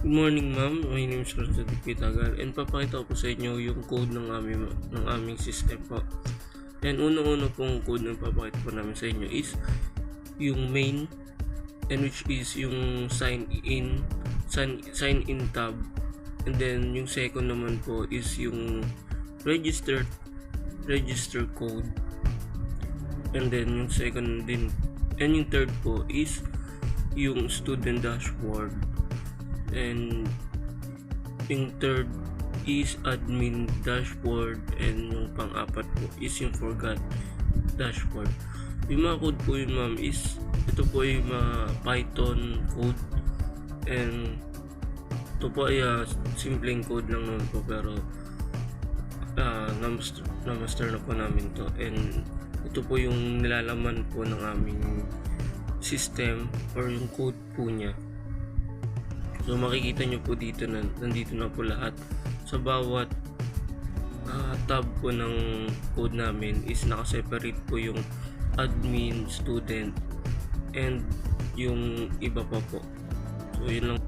Good morning, ma'am. My name is Ronald Pitagal and papakita ko po sa inyo yung code ng aming system po. And unang-una pong code na papakita po namin sa inyo is yung main, and which is yung sign in tab. And then yung second naman po is yung register code. And then yung second din, and yung third po is yung student dashboard. And yung third is admin dashboard, and yung pang-apat po is yung forgot dashboard. Yung mga code po yun, ma'am, is ito po yung mga Python code, and ito po ay simpleng code lang naman po, pero na-master na po namin to, and ito po yung nilalaman po ng aming system or yung code po niya. So makikita nyo po dito na nandito na po lahat. Sa bawat tab po ng code namin is nakaseparate po yung admin, student, and yung iba pa po. So yun lang.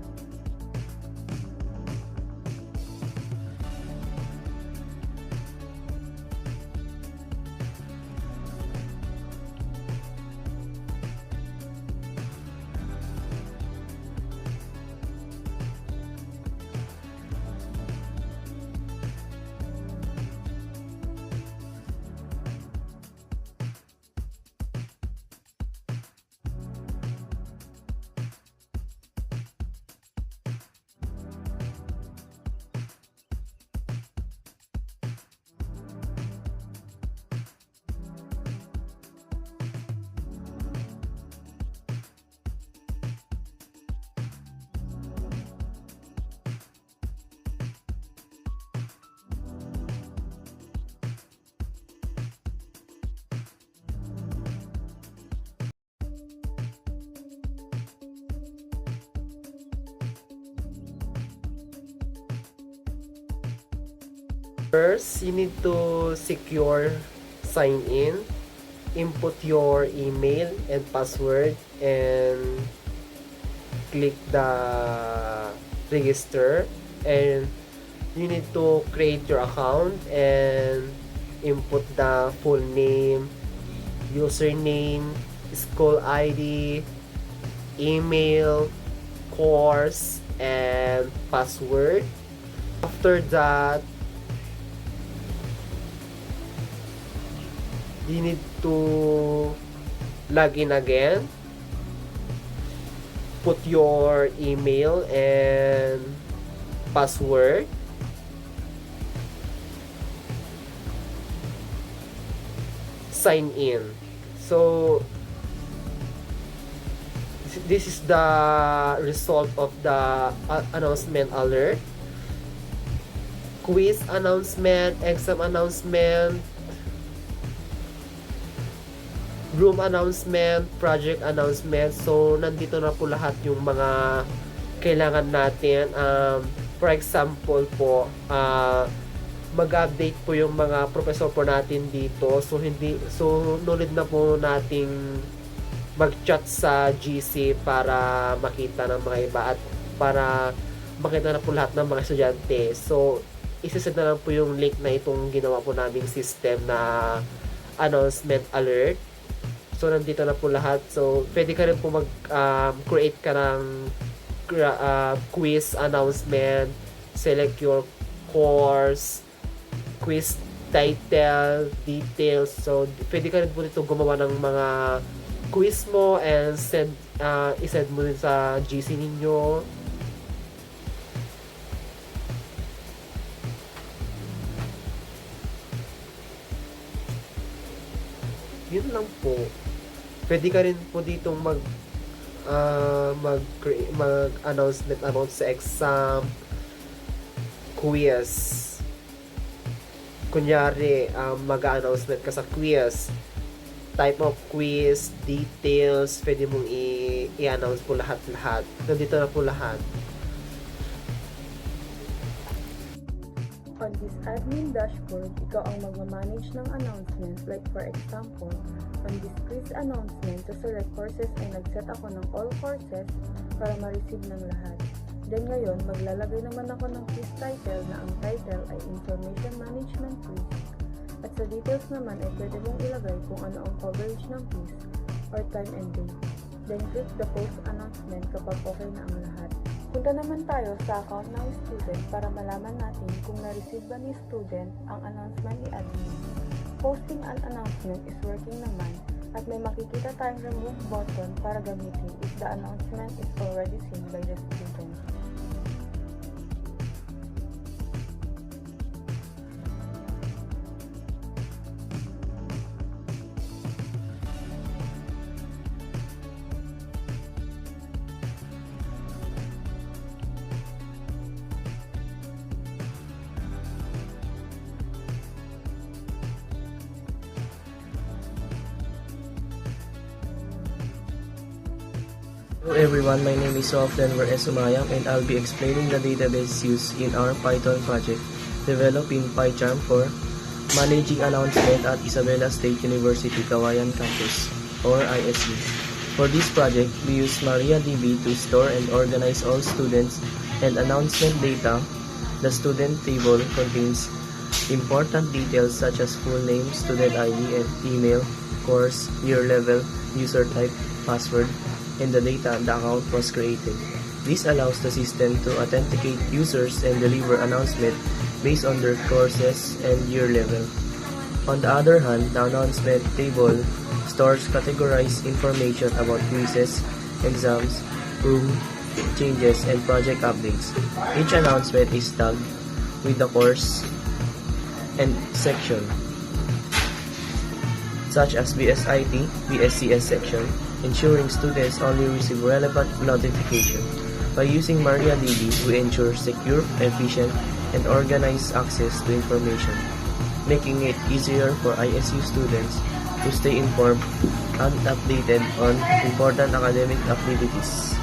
First, you need to secure sign in, input your email and password, and click the register, and you need to create your account and input the full name, username, school ID, email, course, and password. After that, you need to log in again, put your email and password, sign in. So this is the result of the announcement alert, quiz announcement, exam announcement, room announcement, project announcement. So nandito na po lahat yung mga kailangan natin. For example po, mag-update po yung mga professor po natin dito. So nunod na po nating mag-chat sa GC para makita ng mga iba at para makita na po lahat ng mga estudyante. So isasend na lang po yung link na itong ginawa po naming system na announcement alert. So, nandito na po lahat. So, pwede ka rin po mag-create ka ng quiz announcement, select your course, quiz title, details. So, pwede ka rin po dito gumawa ng mga quiz mo and isend mo din sa GC ninyo. Yun lang po. Pwede ka rin po ditong mag-announcement about sa exam, quiz. Kunyari, mag-announcement ka sa quiz. Type of quiz, details, pwede mong i-announce po lahat-lahat. Nandito na po lahat. On this admin dashboard, ikaw ang magmamanage ng announcements. Like for example, on this quiz announcement, to select courses ay nag-set ako ng all courses para ma-receive ng lahat. Then ngayon, maglalagay naman ako ng quiz title na ang title ay Information Management Quiz. At sa details naman ay pwede mong ilagay kung ano ang coverage ng quiz or time and date. Then click the post announcement kapag okay na ang lahat. Punta naman tayo sa account ng student para malaman natin kung na-receive ba ni student ang announcement ni admin. Posting an announcement is working naman at may makikita tayong remove button para gamitin if the announcement is already seen by the student. Hello everyone, my name is Sofdenver Esumayam and I'll be explaining the database used in our Python project developed in PyCharm for managing announcement at Isabela State University Kawayan Campus or ISU. For this project, we use MariaDB to store and organize all students and announcement data. The student table contains important details such as full name, student ID and email, course, year level, user type, password, and the data the account was created. This allows the system to authenticate users and deliver announcement based on their courses and year level. On the other hand, the announcement table stores categorized information about quizzes, exams, room changes, and project updates. Each announcement is tagged with the course and section, such as BSIT, BSCS section, ensuring students only receive relevant notification. By using MariaDB, we ensure secure, efficient, and organized access to information, making it easier for ISU students to stay informed and updated on important academic activities.